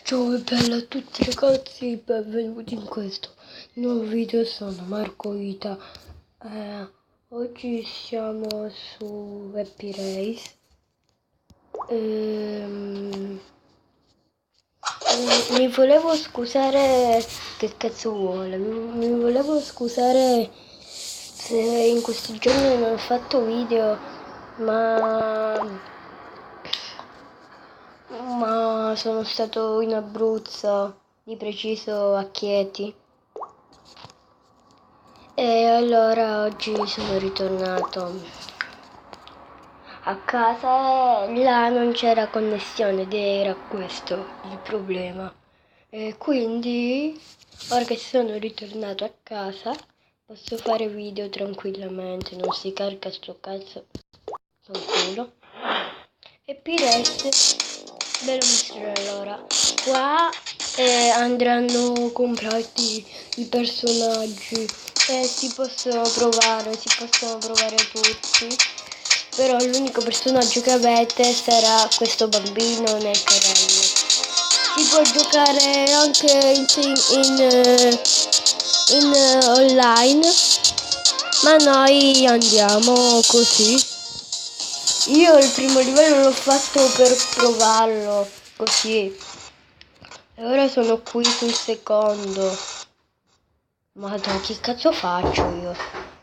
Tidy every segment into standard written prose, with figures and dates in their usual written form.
Ciao e bella a tutti ragazzi, benvenuti in questo nuovo video, sono Marco Vita. Oggi siamo su Happy Race. Mi volevo scusare, che cazzo vuole? Mi volevo scusare se in questi giorni non ho fatto video, ma sono stato in Abruzzo, di preciso a Chieti, e allora oggi sono ritornato a casa e là non c'era connessione ed era questo il problema, e quindi ora che sono ritornato a casa posso fare video tranquillamente, non si carica sto cazzo culo. E Pires ve lo mostrerò allora. Qua andranno comprati i personaggi e si possono provare tutti. Però l'unico personaggio che avete sarà questo bambino nel carrello. Si può giocare anche in online, ma noi andiamo così. Io il primo livello l'ho fatto per provarlo, così. E ora sono qui sul secondo. Madonna, che cazzo faccio io?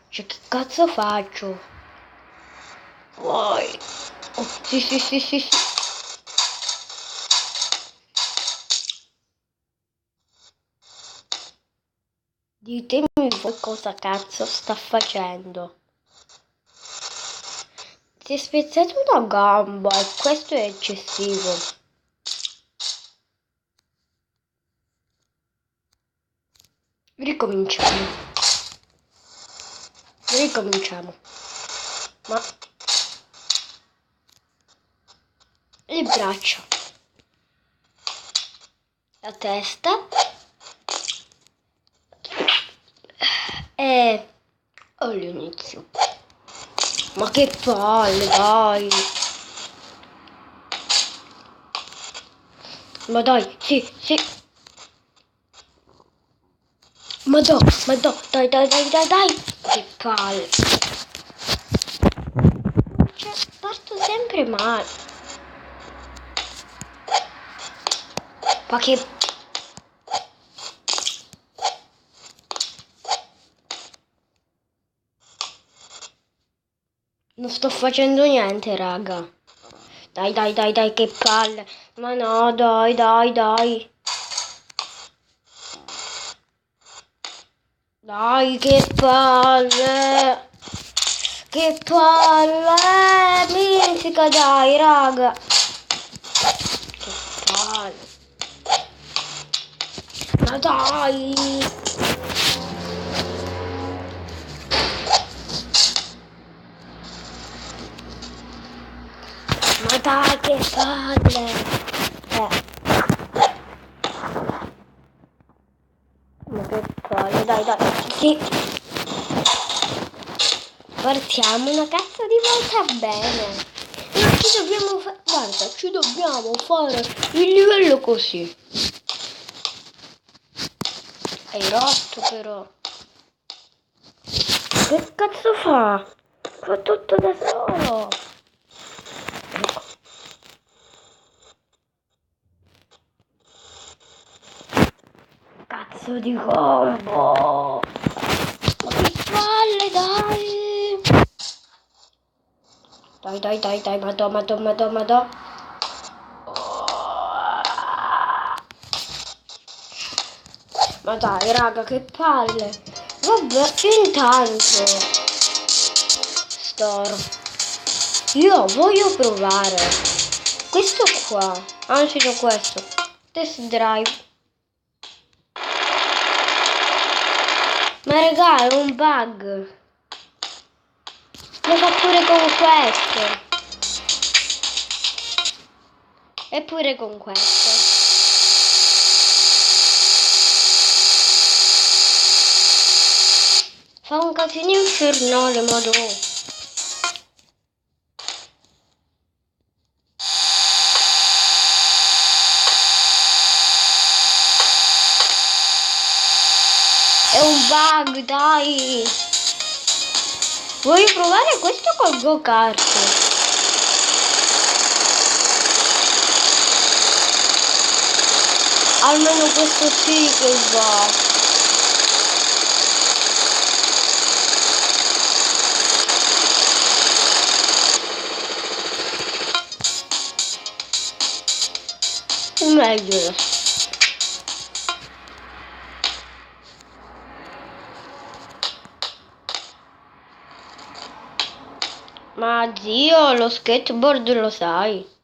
Cioè, che cazzo faccio? Vai. Oh, sì. Ditemi voi cosa cazzo sta facendo. Si è spezzata una gamba e questo è eccessivo. Ricominciamo. Ma le braccia, la testa e all'inizio. Ma che palle, dai! Ma dai, sì. Ma dai, dai! Che palle! Cioè, parto sempre male. Ma che... Non sto facendo niente, raga. Dai, che palle. Ma no, dai. Dai, che palle. Che palle. Minchica, dai, raga. Che palle. Ma dai. Ma dai, che palle! Ma che palle, dai, sì! Partiamo una cazzo di volta bene! Non ci dobbiamo fare... Guarda, ci dobbiamo fare il livello così! Hai rotto però! Che cazzo fa? Fa tutto da solo! Cazzo di combo! Ma che palle, dai! Dai, madò! Ma dai, raga, che palle! Vabbè, intanto... Io voglio provare questo qua. Anzi, no, questo. Test drive. Ma raga, è un bug. Lo fa pure con questo. E pure con questo. Fa un casino infernale, madonna. È un bug, dai. Voglio provare questo col go-kart. Almeno questo sì che va. Meglio. Ma zio, lo skateboard lo sai.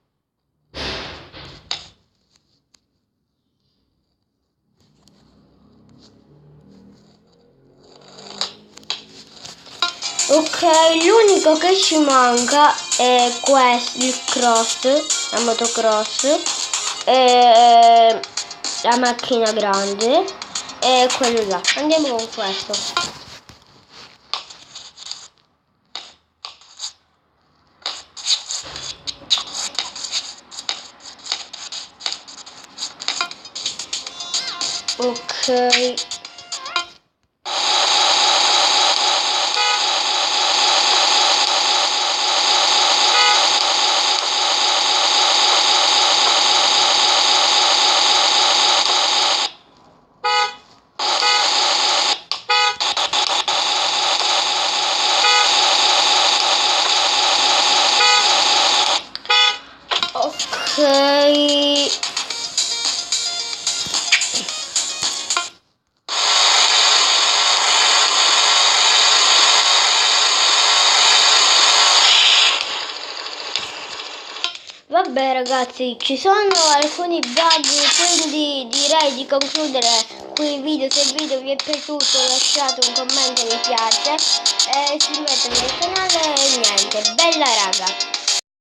Ok, l'unico che ci manca è questo, il cross, la motocross, la macchina grande e quello là. Andiamo con questo. Ok. Ok. Vabbè ragazzi, ci sono alcuni bug, quindi direi di concludere qui il video. Se il video vi è piaciuto lasciate un commento, mi piace, e iscrivetevi al canale e niente, bella raga!